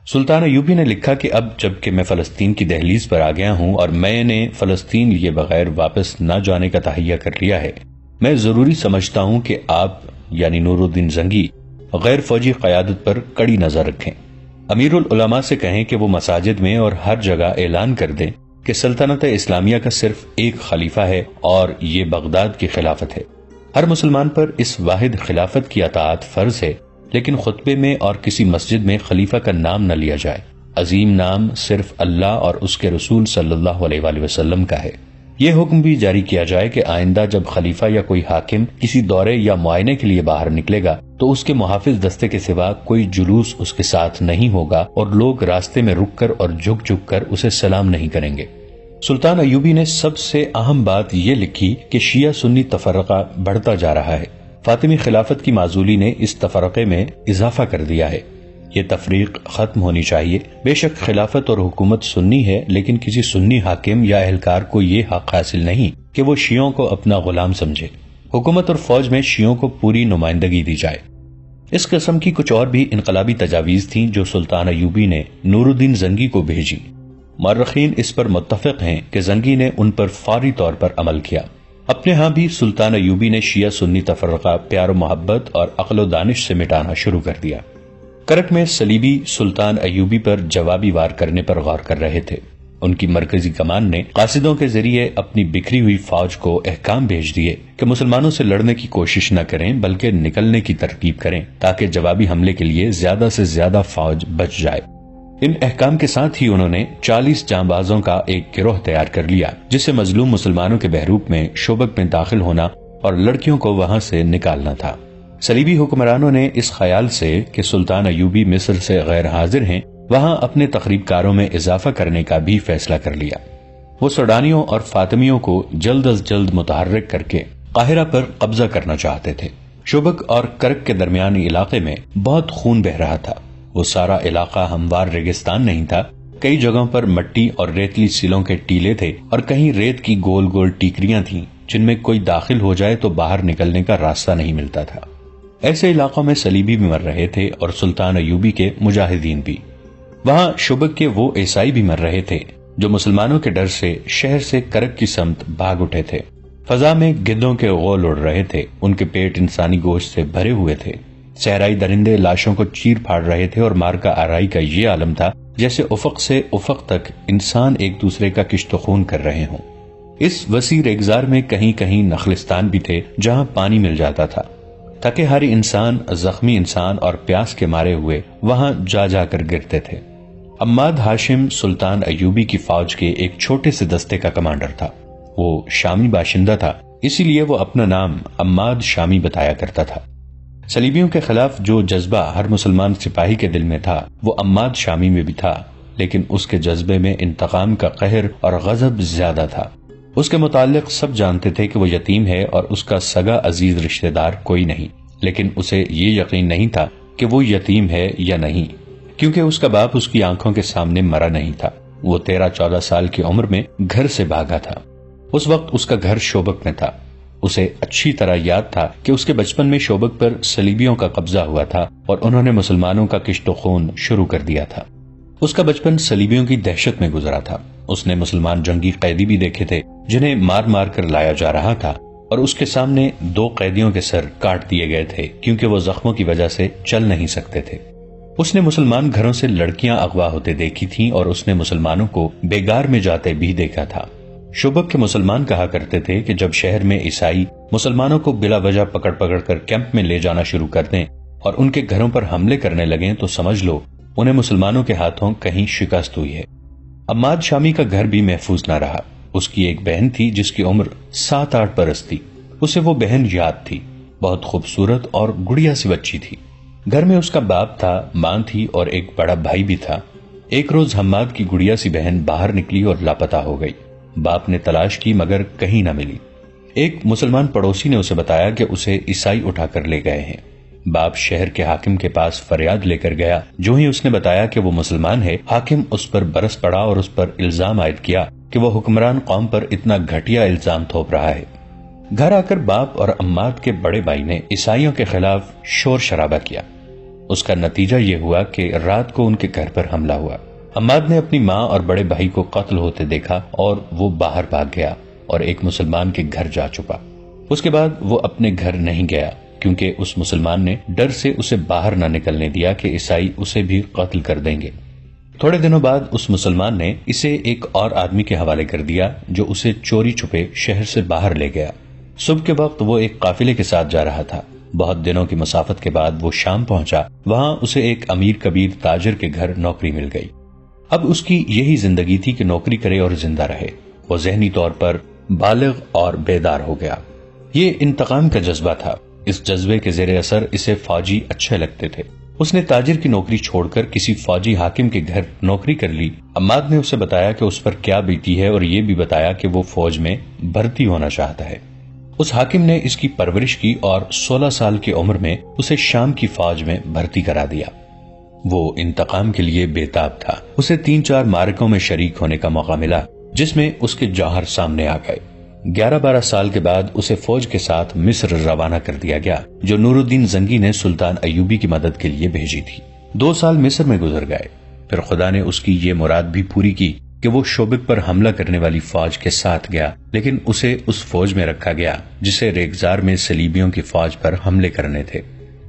سلطان ایوبی نے لکھا کہ اب جب کہ میں فلسطین کی دہلیز پر آ گیا ہوں اور میں نے فلسطین لیے بغیر واپس نہ جانے کا تہیہ کر لیا ہے، میں ضروری سمجھتا ہوں کہ آپ یعنی نور الدین زنگی غیر فوجی قیادت پر کڑی نظر رکھیں۔ امیر العلماء سے کہیں کہ وہ مساجد میں اور ہر جگہ اعلان کر دیں کہ سلطنت اسلامیہ کا صرف ایک خلیفہ ہے اور یہ بغداد کی خلافت ہے۔ ہر مسلمان پر اس واحد خلافت کی اطاعت فرض ہے، لیکن خطبے میں اور کسی مسجد میں خلیفہ کا نام نہ لیا جائے۔ عظیم نام صرف اللہ اور اس کے رسول صلی اللہ علیہ وآلہ وسلم کا ہے۔ یہ حکم بھی جاری کیا جائے کہ آئندہ جب خلیفہ یا کوئی حاکم کسی دورے یا معائنے کے لیے باہر نکلے گا تو اس کے محافظ دستے کے سوا کوئی جلوس اس کے ساتھ نہیں ہوگا اور لوگ راستے میں رک کر اور جھک جھک کر اسے سلام نہیں کریں گے۔ سلطان ایوبی نے سب سے اہم بات یہ لکھی کہ شیعہ سنی تفرقہ بڑھتا جا رہا ہے۔ فاطمی خلافت کی معزولی نے اس تفرقے میں اضافہ کر دیا ہے۔ یہ تفریق ختم ہونی چاہیے۔ بے شک خلافت اور حکومت سنی ہے، لیکن کسی سنی حاکم یا اہلکار کو یہ حق حاصل نہیں کہ وہ شیعوں کو اپنا غلام سمجھے۔ حکومت اور فوج میں شیعوں کو پوری نمائندگی دی جائے۔ اس قسم کی کچھ اور بھی انقلابی تجاویز تھیں جو سلطان ایوبی نے نور الدین زنگی کو بھیجی۔ مورخین اس پر متفق ہیں کہ زنگی نے ان پر فوری طور پر عمل کیا۔ اپنے ہاں بھی سلطان ایوبی نے شیعہ سنی تفرقہ پیار و محبت اور عقل و دانش سے مٹانا شروع کر دیا۔ کرک میں صلیبی سلطان ایوبی پر جوابی وار کرنے پر غور کر رہے تھے۔ ان کی مرکزی کمان نے قاصدوں کے ذریعے اپنی بکھری ہوئی فوج کو احکام بھیج دیے کہ مسلمانوں سے لڑنے کی کوشش نہ کریں بلکہ نکلنے کی ترتیب کریں تاکہ جوابی حملے کے لیے زیادہ سے زیادہ فوج بچ جائے۔ ان احکام کے ساتھ ہی انہوں نے 40 جانبازوں کا ایک گروہ تیار کر لیا جسے مظلوم مسلمانوں کے بحروپ میں شوبک میں داخل ہونا اور لڑکیوں کو وہاں سے نکالنا تھا۔ صلیبی حکمرانوں نے اس خیال سے کہ سلطان ایوبی مصر سے غیر حاضر ہیں وہاں اپنے تخریب کاروں میں اضافہ کرنے کا بھی فیصلہ کر لیا۔ وہ سوڈانیوں اور فاطمیوں کو جلد از جلد متحرک کر کے قاہرہ پر قبضہ کرنا چاہتے تھے۔ شوبک اور کرک کے درمیانی علاقے میں بہت خون بہ رہا تھا۔ وہ سارا علاقہ ہموار ریگستان نہیں تھا۔ کئی جگہوں پر مٹی اور ریتلی سیلوں کے ٹیلے تھے اور کہیں ریت کی گول گول ٹیکریاں تھیں جن میں کوئی داخل ہو جائے تو باہر نکلنے کا راستہ نہیں ملتا تھا۔ ایسے علاقوں میں صلیبی بھی مر رہے تھے اور سلطان ایوبی کے مجاہدین بھی۔ وہاں شوبک کے وہ عیسائی بھی مر رہے تھے جو مسلمانوں کے ڈر سے شہر سے کرک کی سمت بھاگ اٹھے تھے۔ فضا میں گدوں کے غول اڑ رہے تھے، ان کے پیٹ انسانی گوشت سے بھرے ہوئے تھے۔ صحرائی درندے لاشوں کو چیر پھاڑ رہے تھے اور مارکا آرائی کا یہ عالم تھا جیسے افق سے افق تک انسان ایک دوسرے کا کشت و خون کر رہے ہوں۔ اس وسیع ریگزار میں کہیں کہیں نخلستان بھی تھے جہاں پانی مل جاتا تھا۔ تھکے ہاری انسان، زخمی انسان اور پیاس کے مارے ہوئے وہاں جا جا کر گرتے تھے۔ عماد ہاشم سلطان ایوبی کی فوج کے ایک چھوٹے سے دستے کا کمانڈر تھا۔ وہ شامی باشندہ تھا، اسی لیے وہ اپنا نام عماد شامی بتایا کرتا تھا۔ صلیبیوں کے خلاف جو جذبہ ہر مسلمان سپاہی کے دل میں تھا وہ عماد شامی میں بھی تھا، لیکن اس کے جذبے میں انتقام کا قہر اور غضب زیادہ تھا۔ اس کے متعلق سب جانتے تھے کہ وہ یتیم ہے اور اس کا سگا عزیز رشتہ دار کوئی نہیں، لیکن اسے یہ یقین نہیں تھا کہ وہ یتیم ہے یا نہیں، کیونکہ اس کا باپ اس کی آنکھوں کے سامنے مرا نہیں تھا۔ وہ 13-14 سال کی عمر میں گھر سے بھاگا تھا۔ اس وقت اس کا گھر شوبک میں تھا۔ اسے اچھی طرح یاد تھا کہ اس کے بچپن میں شوبک پر صلیبیوں کا قبضہ ہوا تھا اور انہوں نے مسلمانوں کا کشت و خون شروع کر دیا تھا۔ اس کا بچپن صلیبیوں کی دہشت میں گزرا تھا۔ اس نے مسلمان جنگی قیدی بھی دیکھے تھے جنہیں مار مار کر لایا جا رہا تھا، اور اس کے سامنے 2 قیدیوں کے سر کاٹ دیے گئے تھے کیونکہ وہ زخموں کی وجہ سے چل نہیں سکتے تھے۔ اس نے مسلمان گھروں سے لڑکیاں اغوا ہوتے دیکھی تھیں اور اس نے مسلمانوں کو بیگار میں جاتے بھی دیکھا تھا۔ شوبک کے مسلمان کہا کرتے تھے کہ جب شہر میں عیسائی مسلمانوں کو بلا وجہ پکڑ پکڑ کر کیمپ میں لے جانا شروع کر دیں اور ان کے گھروں پر حملے کرنے لگیں تو سمجھ لو انہیں مسلمانوں کے ہاتھوں کہیں شکست ہوئی ہے۔ عماد شامی کا گھر بھی محفوظ نہ رہا۔ اس کی ایک بہن تھی جس کی عمر 7-8 برس تھی۔ اسے وہ بہن یاد تھی، بہت خوبصورت اور گڑیا سی بچی تھی۔ گھر میں اس کا باپ تھا، ماں تھی اور ایک بڑا بھائی بھی تھا۔ ایک روز حماد کی گڑیا سی بہن باہر نکلی اور لاپتہ ہو گئی۔ باپ نے تلاش کی مگر کہیں نہ ملی۔ ایک مسلمان پڑوسی نے اسے بتایا کہ اسے عیسائی اٹھا کر لے گئے ہیں۔ باپ شہر کے حاکم کے پاس فریاد لے کر گیا۔ جو ہی اس نے بتایا کہ وہ مسلمان ہے، حاکم اس پر برس پڑا اور اس پر الزام عائد کیا کہ وہ حکمران قوم پر اتنا گھٹیا الزام تھوپ رہا ہے۔ گھر آ کر باپ اور عماد کے بڑے بھائی نے عیسائیوں کے خلاف شور شرابہ کیا۔ اس کا نتیجہ یہ ہوا کہ رات کو ان کے گھر پر حملہ ہوا۔ حماد نے اپنی ماں اور بڑے بھائی کو قتل ہوتے دیکھا اور وہ باہر بھاگ گیا اور ایک مسلمان کے گھر جا چھپا۔ اس کے بعد وہ اپنے گھر نہیں گیا کیونکہ اس مسلمان نے ڈر سے اسے باہر نہ نکلنے دیا کہ عیسائی اسے بھی قتل کر دیں گے۔ تھوڑے دنوں بعد اس مسلمان نے اسے ایک اور آدمی کے حوالے کر دیا جو اسے چوری چھپے شہر سے باہر لے گیا۔ صبح کے وقت وہ ایک قافلے کے ساتھ جا رہا تھا۔ بہت دنوں کی مسافت کے بعد وہ شام پہنچا۔ وہاں اسے ایک امیر کبیر تاجر کے گھر نوکری مل گئی۔ اب اس کی یہی زندگی تھی کہ نوکری کرے اور زندہ رہے۔ وہ ذہنی طور پر بالغ اور بیدار ہو گیا۔ یہ انتقام کا جذبہ تھا۔ اس جذبے کے زیر اثر اسے فوجی اچھے لگتے تھے۔ اس نے تاجر کی نوکری چھوڑ کر کسی فوجی حاکم کے گھر نوکری کر لی۔ عماد نے اسے بتایا کہ اس پر کیا بیتی ہے اور یہ بھی بتایا کہ وہ فوج میں بھرتی ہونا چاہتا ہے۔ اس حاکم نے اس کی پرورش کی اور 16 سال کی عمر میں اسے شام کی فوج میں بھرتی کرا دیا۔ وہ انتقام کے لیے بےتاب تھا۔ اسے 3-4 معرکوں میں شریک ہونے کا موقع ملا جس میں اس کے جوہر سامنے آ گئے۔ 11-12 سال کے بعد اسے فوج کے ساتھ مصر روانہ کر دیا گیا جو نور الدین زنگی نے سلطان ایوبی کی مدد کے لیے بھیجی تھی۔ 2 سال مصر میں گزر گئے۔ پھر خدا نے اس کی یہ مراد بھی پوری کی کہ وہ شوبک پر حملہ کرنے والی فوج کے ساتھ گیا، لیکن اسے اس فوج میں رکھا گیا جسے ریگزار میں صلیبیوں کی فوج پر حملے کرنے تھے۔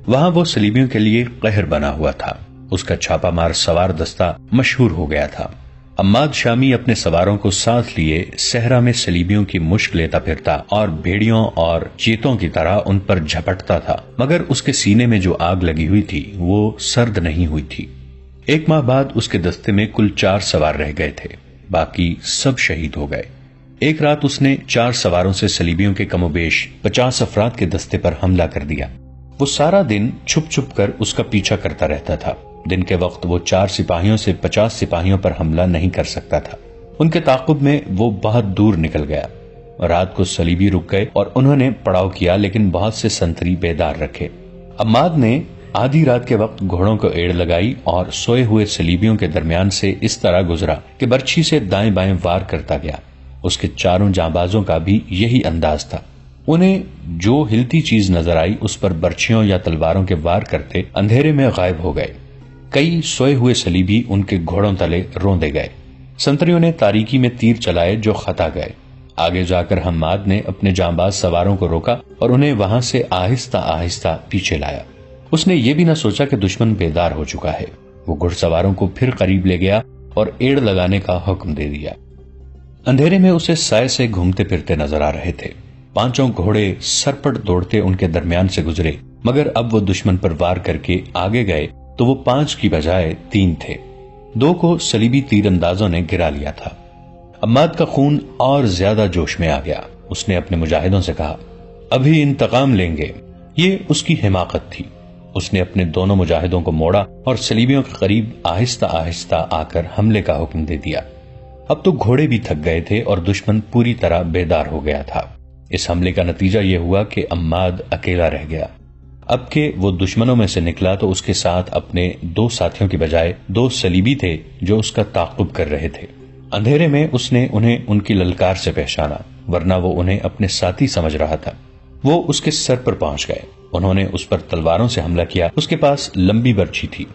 وہاں وہ صلیبیوں کے لیے قہر بنا ہوا تھا۔ اس کا چھاپا مار سوار دستہ مشہور ہو گیا تھا۔ عماد شامی اپنے سواروں کو ساتھ لیے صحرا میں صلیبیوں کی مشک لیتا پھرتا اور بھیڑیوں اور چیتوں کی طرح ان پر جھپٹتا تھا، مگر اس کے سینے میں جو آگ لگی ہوئی تھی وہ سرد نہیں ہوئی تھی۔ 1 ماہ بعد اس کے دستے میں کل 4 سوار رہ گئے تھے، باقی سب شہید ہو گئے۔ ایک رات اس نے 4 سواروں سے صلیبیوں کے کم و بیش 50 افراد کے دستے پر حملہ کر دیا۔ وہ سارا دن چھپ چھپ کر اس کا پیچھا کرتا رہتا تھا۔ دن کے وقت وہ 4 سپاہیوں سے 50 سپاہیوں پر حملہ نہیں کر سکتا تھا۔ ان کے تعاقب میں وہ بہت دور نکل گیا۔ رات کو صلیبی رک گئے اور انہوں نے پڑاؤ کیا، لیکن بہت سے سنتری بیدار رکھے۔ عماد نے آدھی رات کے وقت گھوڑوں کو ایڑ لگائی اور سوئے ہوئے صلیبیوں کے درمیان سے اس طرح گزرا کہ برچھی سے دائیں بائیں وار کرتا گیا۔ اس کے 4 جانبازوں کا بھی یہی انداز تھا۔ انہیں جو ہلتی چیز نظر آئی اس پر برچھیوں یا تلواروں کے وار کرتے اندھیرے میں غائب ہو گئے۔ کئی سوئے ہوئے صلیبی ان کے گھوڑوں تلے روندے گئے۔ سنتریوں نے تاریکی میں تیر چلائے جو خطا گئے۔ آگے جا کر حماد نے اپنے جانباز سواروں کو روکا اور انہیں وہاں سے آہستہ آہستہ پیچھے لایا۔ اس نے یہ بھی نہ سوچا کہ دشمن بیدار ہو چکا ہے۔ وہ گھڑ سواروں کو پھر قریب لے گیا اور ایڑ لگانے کا حکم دے دیا۔ اندھیرے میں اسے سائے سے گھومتے پھرتے نظر آ رہے تھے۔ 5 گھوڑے سرپٹ دوڑتے ان کے درمیان سے گزرے، مگر اب وہ دشمن پر وار کر کے آگے گئے تو وہ 5 کی بجائے 3 تھے۔ 2 کو صلیبی تیر اندازوں نے گرا لیا تھا۔ عماد کا خون اور زیادہ جوش میں آ گیا۔ اس نے اپنے مجاہدوں سے کہا، ابھی انتقام لیں گے۔ یہ اس کی حماقت تھی۔ اس نے اپنے دونوں مجاہدوں کو موڑا اور صلیبیوں کے قریب آہستہ آہستہ آ کر حملے کا حکم دے دیا۔ اب تو گھوڑے بھی تھک گئے تھے اور دشمن پوری طرح بیدار ہو گیا تھا۔ اس حملے کا نتیجہ یہ ہوا کہ عماد اکیلا رہ گیا۔ اب کہ وہ دشمنوں میں سے نکلا تو اس کے ساتھ اپنے 2 ساتھیوں کی بجائے 2 صلیبی تھے جو اس کا تعاقب کر رہے تھے۔ اندھیرے میں اس نے انہیں ان کی للکار سے پہچانا، ورنہ وہ انہیں اپنے ساتھی سمجھ رہا تھا۔ وہ اس کے سر پر پہنچ گئے۔ انہوں نے اس پر تلواروں سے حملہ کیا۔ اس کے پاس لمبی برچھی تھی۔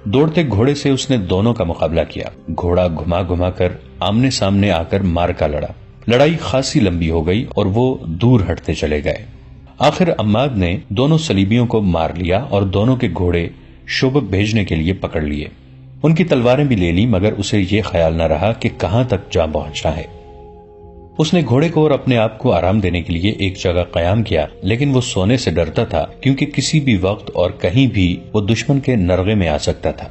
دوڑتے گھوڑے سے اس نے دونوں کا مقابلہ کیا۔ گھوڑا گھما گھما کر آمنے سامنے آ کر مارکا لڑا۔ لڑائی خاصی لمبی ہو گئی اور وہ دور ہٹتے چلے گئے۔ آخر عماد نے دونوں صلیبیوں کو مار لیا اور دونوں کے گھوڑے شوبک بھیجنے کے لیے پکڑ لیے۔ ان کی تلواریں بھی لے لی، مگر اسے یہ خیال نہ رہا کہ کہاں تک جا پہنچنا ہے۔ اس نے گھوڑے کو اور اپنے آپ کو آرام دینے کے لیے ایک جگہ قیام کیا، لیکن وہ سونے سے ڈرتا تھا کیونکہ کسی بھی وقت اور کہیں بھی وہ دشمن کے نرغے میں آ سکتا تھا۔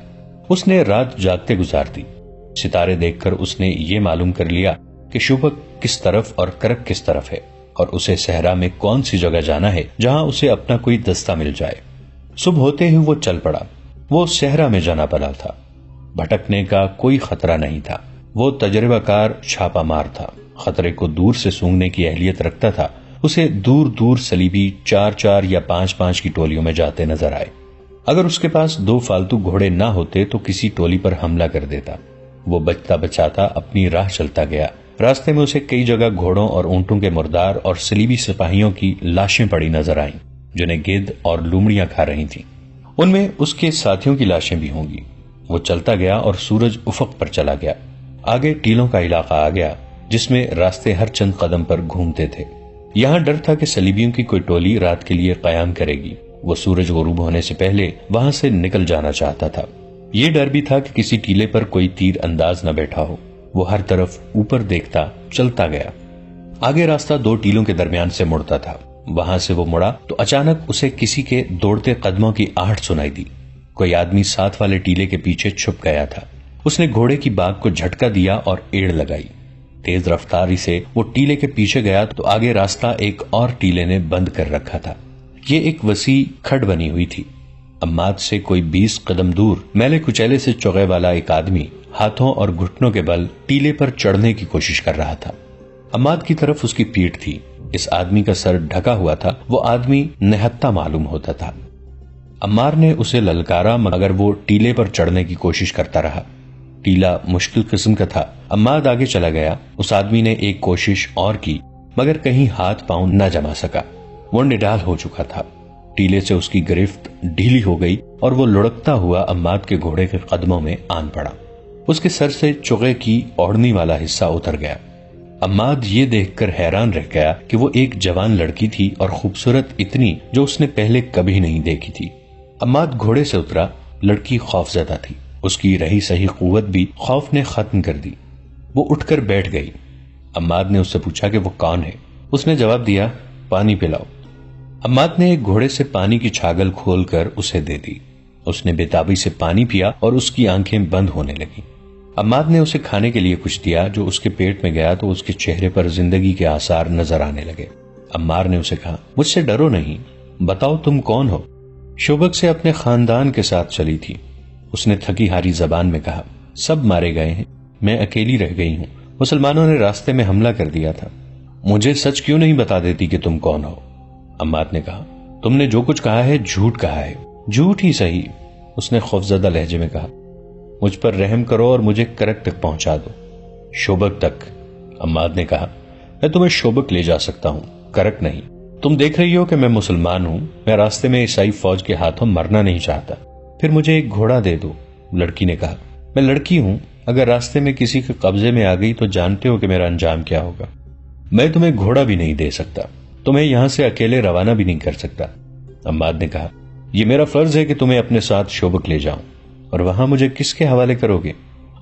اس نے رات جاگتے گزار دی۔ ستارے دیکھ کر اس نے یہ معلوم کر لیا کہ شوبک کس طرف اور کرک کس طرف ہے، اور اسے صحرا میں کون سی جگہ جانا ہے جہاں اسے اپنا کوئی دستہ مل جائے۔ صبح ہوتے ہی وہ چل پڑا۔ وہ صحرا میں جانا پڑا تھا۔ بھٹکنے کا کوئی خطرہ نہیں تھا۔ وہ تجربہ کار چھاپا مار تھا، خطرے کو دور سے سونگنے کی اہلیت رکھتا تھا۔ اسے دور دور صلیبی 4 یا 5 کی ٹولیوں میں جاتے نظر آئے۔ اگر اس کے پاس 2 فالتو گھوڑے نہ ہوتے تو کسی ٹولی پر حملہ کر دیتا۔ وہ بچتا بچاتا اپنی راہ چلتا گیا۔ راستے میں اسے کئی جگہ گھوڑوں اور اونٹوں کے مردار اور صلیبی سپاہیوں کی لاشیں پڑی نظر آئیں جنہیں گدھ اور لومڑیاں کھا رہی تھیں۔ ان میں اس کے ساتھیوں کی لاشیں بھی ہوں گی۔ وہ چلتا گیا اور سورج افق پر چلا گیا۔ آگے ٹیلوں کا علاقہ آ گیا جس میں راستے ہر چند قدم پر گھومتے تھے۔ یہاں ڈر تھا کہ صلیبیوں کی کوئی ٹولی رات کے لیے قیام کرے گی۔ وہ سورج غروب ہونے سے پہلے وہاں سے نکل جانا چاہتا تھا۔ یہ ڈر بھی تھا کہ کسی ٹیلے پر کوئی تیر انداز نہ بیٹھا ہو۔ وہ ہر طرف اوپر دیکھتا چلتا گیا۔ آگے راستہ دو ٹیلوں کے درمیان سے مڑتا تھا۔ وہاں سے وہ مڑا تو اچانک اسے کسی کے دوڑتے قدموں کی آہٹ سنائی دی۔ کوئی آدمی ساتھ والے ٹیلے کے پیچھے چھپ گیا تھا۔ اس نے گھوڑے کی باگ کو جھٹکا دیا اور ایڑ لگائی۔ تیز رفتاری سے وہ ٹیلے کے پیچھے گیا تو آگے راستہ ایک اور ٹیلے نے بند کر رکھا تھا۔ یہ ایک وسیع کھڈ بنی ہوئی تھی۔ عماد سے کوئی 20 قدم دور میلے کچیلے سے چوغے والا ایک آدمی ہاتھوں اور گھٹنوں کے بل ٹیلے پر چڑھنے کی کوشش کر رہا تھا۔ عماد کی طرف اس کی پیٹھ تھی۔ اس آدمی کا سر ڈھکا ہوا تھا۔ وہ آدمی نہتہ معلوم ہوتا تھا۔ عمار نے اسے للکارا مگر وہ ٹیلے پر چڑھنے کی کوشش کرتا رہا۔ ٹیلا مشکل قسم کا تھا۔ عماد آگے چلا گیا۔ اس آدمی نے ایک کوشش اور کی مگر کہیں ہاتھ پاؤں نہ جما سکا۔ وہ نڈال ہو چکا تھا۔ ٹیلے سے اس کی گرفت ڈھیلی ہو گئی اور وہ لڑکتا ہوا عماد کے گھوڑے کے قدموں میں آن پڑا۔ اس کے سر سے چغے کی اوڑھنی والا حصہ اتر گیا۔ عماد یہ دیکھ کر حیران رہ گیا کہ وہ ایک جوان لڑکی تھی اور خوبصورت اتنی جو اس نے پہلے کبھی نہیں دیکھی تھی۔ عماد گھوڑے سے اترا۔ لڑکی خوفزدہ تھی۔ اس کی رہی سہی قوت بھی خوف نے ختم کر دی۔ وہ اٹھ کر بیٹھ گئی۔ عماد نے اس سے پوچھا کہ وہ کون ہے۔ اس نے جواب دیا، پانی پلاؤ۔ عماد نے ایک گھوڑے سے پانی کی چھاگل کھول کر اسے دے دی۔ اس نے بےتابی سے پانی پیا اور اس کی آنکھیں بند ہونے لگی۔ عماد نے اسے کھانے کے لیے کچھ دیا۔ جو اس کے پیٹ میں گیا تو اس کے چہرے پر زندگی کے آثار نظر آنے لگے۔ عمار نے اسے کہا، مجھ سے ڈرو نہیں، بتاؤ تم کون ہو؟ شوبک سے اپنے خاندان کے ساتھ چلی تھی۔ اس نے تھکی ہاری زبان میں کہا، سب مارے گئے ہیں، میں اکیلی رہ گئی ہوں۔ مسلمانوں نے راستے میں حملہ کر دیا تھا۔ مجھے سچ کیوں نہیں بتا دیتی کہ تم کون ہو؟ عماد نے کہا، تم نے جو کچھ کہا ہے جھوٹ کہا ہے۔ جھوٹ ہی صحیح، اس نے خوفزدہ لہجے میں کہا، مجھ پر رحم کرو اور مجھے کرک تک پہنچا دو۔ شوبک تک؟ عماد نے کہا، میں تمہیں شوبک لے جا سکتا ہوں، کرک نہیں۔ تم دیکھ رہی ہو کہ میں مسلمان ہوں۔ میں راستے میں عیسائی فوج کے ہاتھوں مرنا نہیں چاہتا۔ پھر مجھے ایک گھوڑا دے دو۔ لڑکی نے کہا، میں لڑکی ہوں، اگر راستے میں کسی کے قبضے میں آ گئی تو جانتے ہو کہ میرا انجام کیا ہوگا۔ میں تمہیں گھوڑا بھی نہیں دے سکتا، تمہیں یہاں سے اکیلے روانہ بھی نہیں کر سکتا۔ عماد نے کہا، یہ میرا فرض ہے کہ تمہیں اپنے ساتھ شوبک لے جاؤں، اور وہاں مجھے کس کے حوالے کرو گے؟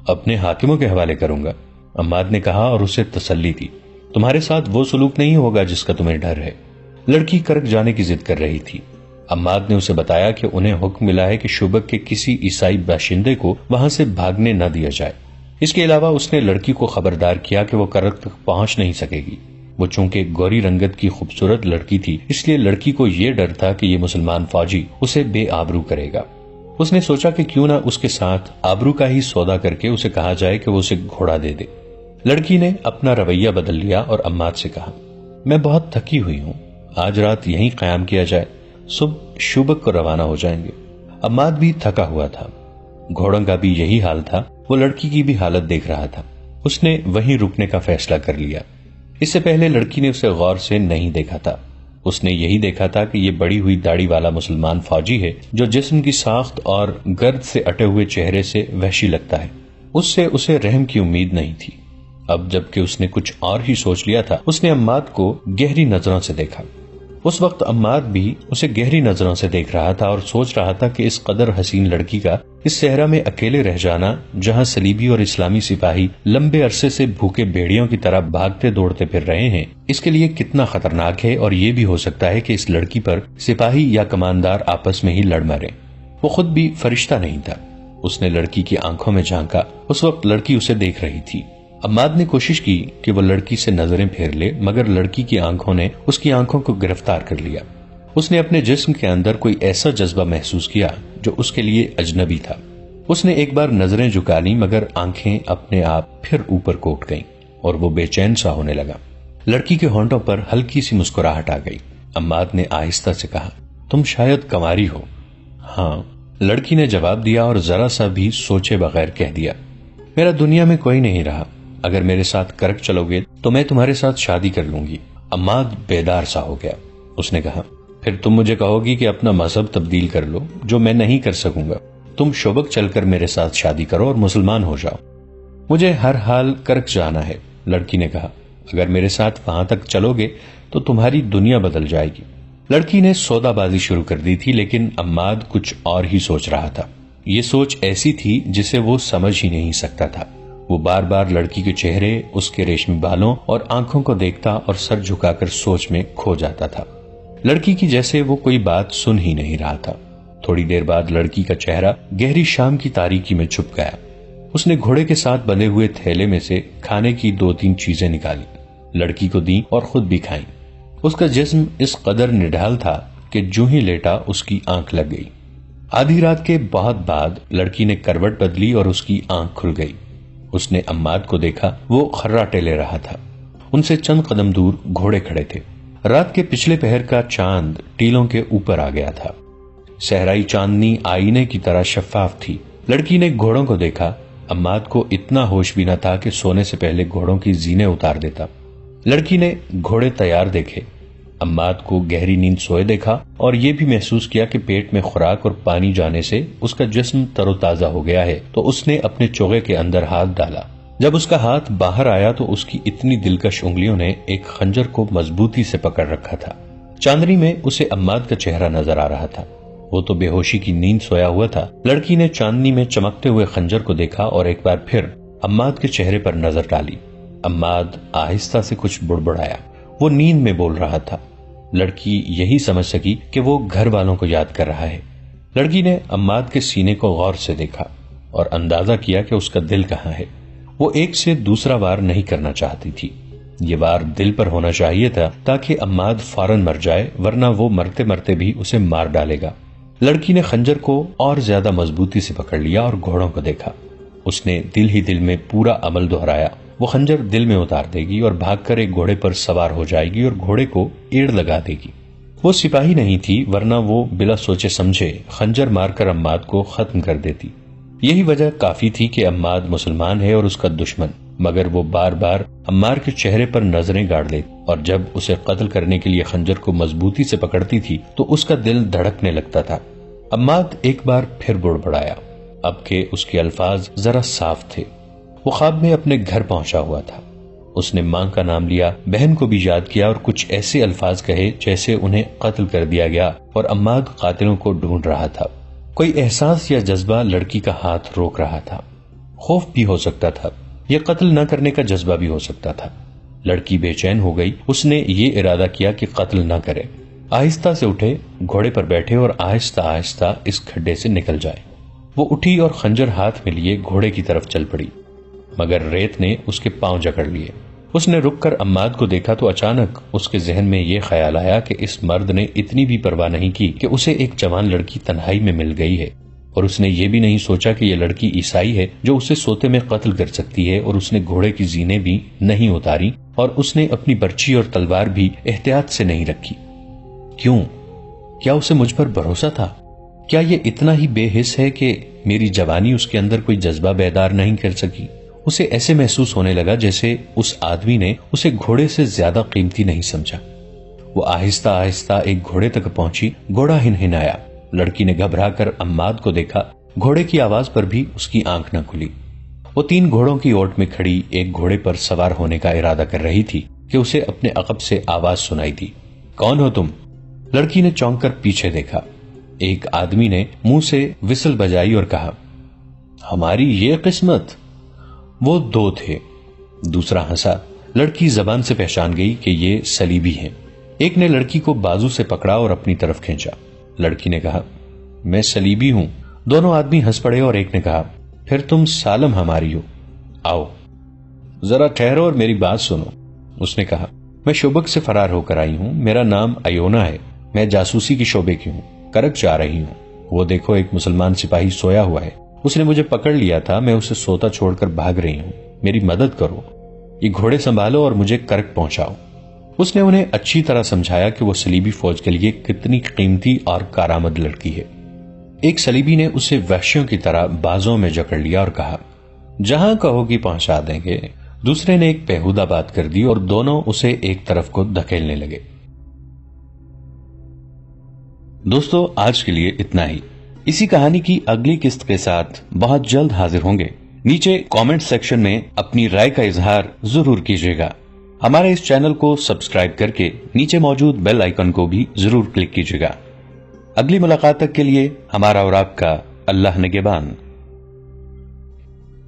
اپنے حاکموں کے حوالے کروں گا، عماد نے کہا اور اسے تسلی دی۔ تمہارے ساتھ وہ سلوک نہیں ہوگا جس کا تمہیں ڈر ہے۔ لڑکی کرک جانے کی ضد کر رہی تھی۔ عماد نے اسے بتایا کہ انہیں حکم ملا ہے کہ شوبک کے کسی عیسائی باشندے کو وہاں سے بھاگنے نہ دیا جائے۔ اس کے علاوہ اس نے لڑکی کو خبردار کیا کہ وہ کرک تک پہنچ نہیں سکے گی۔ وہ چونکہ گوری رنگت کی خوبصورت لڑکی تھی، اس لیے لڑکی کو یہ ڈر تھا کہ یہ مسلمان فوجی اسے بے آبرو کرے گا۔ اس نے سوچا کہ کیوں نہ اس کے ساتھ آبرو کا ہی سودا کر کے اسے کہا جائے کہ وہ اسے گھوڑا دے دے۔ لڑکی نے اپنا رویہ بدل لیا اور عماد سے کہا، میں بہت تھکی ہوئی ہوں، آج رات یہیں قیام کیا جائے، صبح شوبک کو روانہ ہو جائیں گے۔ عماد بھی تھکا ہوا تھا، گھوڑوں کا بھی یہی حال تھا۔ وہ لڑکی کی بھی حالت دیکھ رہا تھا۔ اس نے وہیں رکنے کا فیصلہ کر لیا۔ اس سے پہلے لڑکی نے اسے غور سے نہیں دیکھا تھا۔ اس نے یہی دیکھا تھا کہ یہ بڑی ہوئی داڑھی والا مسلمان فوجی ہے جو جسم کی ساخت اور گرد سے اٹے ہوئے چہرے سے وحشی لگتا ہے۔ اس سے اسے رحم کی امید نہیں تھی۔ اب جبکہ اس نے کچھ اور ہی سوچ لیا تھا، اس نے عماد کو گہری نظروں سے دیکھا۔ اس وقت عماد بھی اسے گہری نظروں سے دیکھ رہا تھا اور سوچ رہا تھا کہ اس قدر حسین لڑکی کا اس صحرا میں اکیلے رہ جانا، جہاں صلیبی اور اسلامی سپاہی لمبے عرصے سے بھوکے بھیڑیوں کی طرح بھاگتے دوڑتے پھر رہے ہیں، اس کے لیے کتنا خطرناک ہے۔ اور یہ بھی ہو سکتا ہے کہ اس لڑکی پر سپاہی یا کماندار آپس میں ہی لڑ مرے۔ وہ خود بھی فرشتہ نہیں تھا۔ اس نے لڑکی کی آنکھوں میں جھانکا۔ اس وقت لڑکی اسے دیکھ رہی تھی۔ عماد نے کوشش کی کہ وہ لڑکی سے نظریں پھیر لے، مگر لڑکی کی آنکھوں نے اس کی آنکھوں کو گرفتار کر لیا۔ اس نے اپنے جسم کے اندر کوئی ایسا جذبہ محسوس کیا جو اس کے لیے اجنبی تھا۔ اس نے ایک بار نظریں جھکا لی، مگر آنکھیں اپنے آپ پھر اوپر کو اٹھ گئیں اور وہ بے چین سا ہونے لگا۔ لڑکی کے ہونٹوں پر ہلکی سی مسکراہٹ آ گئی۔ عماد نے آہستہ سے کہا، تم شاید کنواری ہو؟ ہاں، لڑکی نے جواب دیا اور ذرا سا بھی سوچے بغیر کہہ دیا، میرا دنیا میں کوئی نہیں رہا، اگر میرے ساتھ کرک چلو گے تو میں تمہارے ساتھ شادی کر لوں گی۔ عماد بیدار سا ہو گیا۔ اس نے کہا، پھر تم مجھے کہو گی کہ اپنا مذہب تبدیل کر لو، جو میں نہیں کر سکوں گا۔ تم شوبک چل کر میرے ساتھ شادی کرو اور مسلمان ہو جاؤ۔ مجھے ہر حال کرک جانا ہے، لڑکی نے کہا۔ اگر میرے ساتھ وہاں تک چلو گے تو تمہاری دنیا بدل جائے گی۔ لڑکی نے سودا بازی شروع کر دی تھی، لیکن عماد کچھ اور ہی سوچ رہا تھا۔ یہ سوچ ایسی تھی جسے وہ سمجھ ہی نہیں سکتا تھا۔ وہ بار بار لڑکی کے چہرے، اس کے ریشمی بالوں اور آنکھوں کو دیکھتا اور سر جھکا کر سوچ میں کھو جاتا تھا۔ لڑکی کی جیسے وہ کوئی بات سن ہی نہیں رہا تھا۔ تھوڑی دیر بعد لڑکی کا چہرہ گہری شام کی تاریکی میں چھپ گیا۔ اس نے گھوڑے کے ساتھ بندھے ہوئے تھیلے میں سے کھانے کی 2-3 چیزیں نکالی، لڑکی کو دیں اور خود بھی کھائیں۔ اس کا جسم اس قدر نڈھال تھا کہ جو ہی لیٹا اس کی آنکھ لگ گئی۔ آدھی رات کے بہت بعد لڑکی نے کروٹ بدلی اور اس کی آنکھ کھل گئی۔ اس نے عماد کو دیکھا، وہ خراٹے لے رہا تھا۔ ان سے چند قدم دور گھوڑے کھڑے تھے۔ رات کے پچھلے پہر کا چاند ٹیلوں کے اوپر آ گیا تھا۔ صحرائی چاندنی آئینے کی طرح شفاف تھی۔ لڑکی نے گھوڑوں کو دیکھا۔ عماد کو اتنا ہوش بھی نہ تھا کہ سونے سے پہلے گھوڑوں کی زینے اتار دیتا۔ لڑکی نے گھوڑے تیار دیکھے، عماد کو گہری نیند سوئے دیکھا اور یہ بھی محسوس کیا کہ پیٹ میں خوراک اور پانی جانے سے اس کا جسم تر و تازہ ہو گیا ہے، تو اس نے اپنے چوغے کے اندر ہاتھ ڈالا۔ جب اس کا ہاتھ باہر آیا تو اس کی اتنی دلکش انگلیوں نے ایک خنجر کو مضبوطی سے پکڑ رکھا تھا۔ چاندنی میں اسے عماد کا چہرہ نظر آ رہا تھا۔ وہ تو بے ہوشی کی نیند سویا ہوا تھا۔ لڑکی نے چاندنی میں چمکتے ہوئے خنجر کو دیکھا اور ایک بار پھر عماد کے چہرے پر نظر ڈالی۔ عماد آہستہ سے کچھ بڑبڑایا۔ وہ نیند میں بول رہا تھا۔ لڑکی یہی سمجھ سکی کہ وہ گھر والوں کو یاد کر رہا ہے۔ لڑکی نے عماد کے سینے کو غور سے دیکھا اور اندازہ کیا کہ اس کا دل کہاں ہے۔ وہ ایک سے دوسرا وار نہیں کرنا چاہتی تھی۔ یہ وار دل پر ہونا چاہیے تھا تاکہ عماد فوراً مر جائے، ورنہ وہ مرتے مرتے بھی اسے مار ڈالے گا۔ لڑکی نے خنجر کو اور زیادہ مضبوطی سے پکڑ لیا اور گھوڑوں کو دیکھا۔ اس نے دل ہی دل میں پورا عمل دہرایا۔ وہ خنجر دل میں اتار دے گی اور بھاگ کر ایک گھوڑے پر سوار ہو جائے گی اور گھوڑے کو ایڑ لگا دے گی۔ وہ سپاہی نہیں تھی، ورنہ وہ بلا سوچے سمجھے خنجر مار کر عماد کو ختم کر دیتی۔ یہی وجہ کافی تھی کہ عماد مسلمان ہے اور اس کا دشمن، مگر وہ بار بار عمار کے چہرے پر نظریں گاڑ لیتی اور جب اسے قتل کرنے کے لیے خنجر کو مضبوطی سے پکڑتی تھی تو اس کا دل دھڑکنے لگتا تھا۔ عماد ایک بار پھر بڑبڑایا، اب کہ اس کے الفاظ ذرا صاف تھے۔ وہ خواب میں اپنے گھر پہنچا ہوا تھا۔ اس نے ماں کا نام لیا، بہن کو بھی یاد کیا اور کچھ ایسے الفاظ کہے جیسے انہیں قتل کر دیا گیا اور عماد قاتلوں کو ڈھونڈ رہا تھا۔ کوئی احساس یا جذبہ لڑکی کا ہاتھ روک رہا تھا۔ خوف بھی ہو سکتا تھا، یہ قتل نہ کرنے کا جذبہ بھی ہو سکتا تھا۔ لڑکی بے چین ہو گئی۔ اس نے یہ ارادہ کیا کہ قتل نہ کرے، آہستہ سے اٹھے، گھوڑے پر بیٹھے اور آہستہ آہستہ اس کھڈے سے نکل جائے۔ وہ اٹھی اور خنجر ہاتھ میں لیے گھوڑے کی طرف چل پڑی، مگر ریت نے اس کے پاؤں جکڑ لیے۔ اس نے رک کر عماد کو دیکھا تو اچانک اس کے ذہن میں یہ خیال آیا کہ اس مرد نے اتنی بھی پرواہ نہیں کی کہ اسے ایک جوان لڑکی تنہائی میں مل گئی ہے، اور اس نے یہ بھی نہیں سوچا کہ یہ لڑکی عیسائی ہے جو اسے سوتے میں قتل کر سکتی ہے، اور اس نے گھوڑے کی زینے بھی نہیں اتاری اور اس نے اپنی برچی اور تلوار بھی احتیاط سے نہیں رکھی۔ کیوں؟ کیا اسے مجھ پر بھروسہ تھا؟ کیا یہ اتنا ہی بے حس ہے کہ میری جوانی اس کے اندر کوئی جذبہ بیدار نہیں کر سکی؟ اسے ایسے محسوس ہونے لگا جیسے اس آدمی نے اسے گھوڑے سے زیادہ قیمتی نہیں سمجھا۔ وہ آہستہ آہستہ ایک گھوڑے تک پہنچی۔ گھوڑا ہنہنایا۔ لڑکی نے گھبرا کر عماد کو دیکھا۔ گھوڑے کی آواز پر بھی اس کی آنکھ نہ کھلی۔ وہ 3 گھوڑوں کی اوٹ میں کھڑی ایک گھوڑے پر سوار ہونے کا ارادہ کر رہی تھی کہ اسے اپنے عقب سے آواز سنائی دی۔ کون ہو تم؟ لڑکی نے چونک کر پیچھے دیکھا۔ ایک آدمی نے منہ سے وسل بجائی اور کہا، ہماری یہ قسمت۔ وہ 2 تھے۔ دوسرا ہنسا۔ لڑکی زبان سے پہچان گئی کہ یہ صلیبی ہیں۔ ایک نے لڑکی کو بازو سے پکڑا اور اپنی طرف کھینچا۔ لڑکی نے کہا، میں صلیبی ہوں۔ دونوں آدمی ہنس پڑے اور ایک نے کہا، پھر تم سالم ہماری ہو۔ آؤ ذرا ٹھہرو اور میری بات سنو۔ اس نے کہا، میں شوبک سے فرار ہو کر آئی ہوں۔ میرا نام ایونا ہے۔ میں جاسوسی کی شعبے کی ہوں، کرک جا رہی ہوں۔ وہ دیکھو ایک مسلمان سپاہی سویا ہوا ہے، اس نے مجھے پکڑ لیا تھا، میں اسے سوتا چھوڑ کر بھاگ رہی ہوں، میری مدد کرو، یہ گھوڑے سنبھالو اور مجھے کرک پہنچاؤ۔ اس نے انہیں اچھی طرح سمجھایا کہ وہ صلیبی فوج کے لیے کتنی قیمتی اور کارآمد لڑکی ہے۔ ایک صلیبی نے اسے وحشیوں کی طرح بازوں میں جکڑ لیا اور کہا، جہاں کہو گی پہنچا دیں گے۔ دوسرے نے ایک بیہودہ بات کر دی اور دونوں اسے ایک طرف کو دھکیلنے لگے۔ دوستو آج کے لیے اتنا ہی. اسی کہانی کی اگلی قسط کے ساتھ بہت جلد حاضر ہوں گے. نیچے کامنٹ سیکشن میں اپنی رائے کا اظہار ضرور کیجیے گا. ہمارے اس چینل کو سبسکرائب کر کے نیچے موجود بیل آئیکن کو بھی ضرور کلک کیجیے گا. اگلی ملاقات تک کے لیے ہمارا اور آپ کا اللہ نگہبان.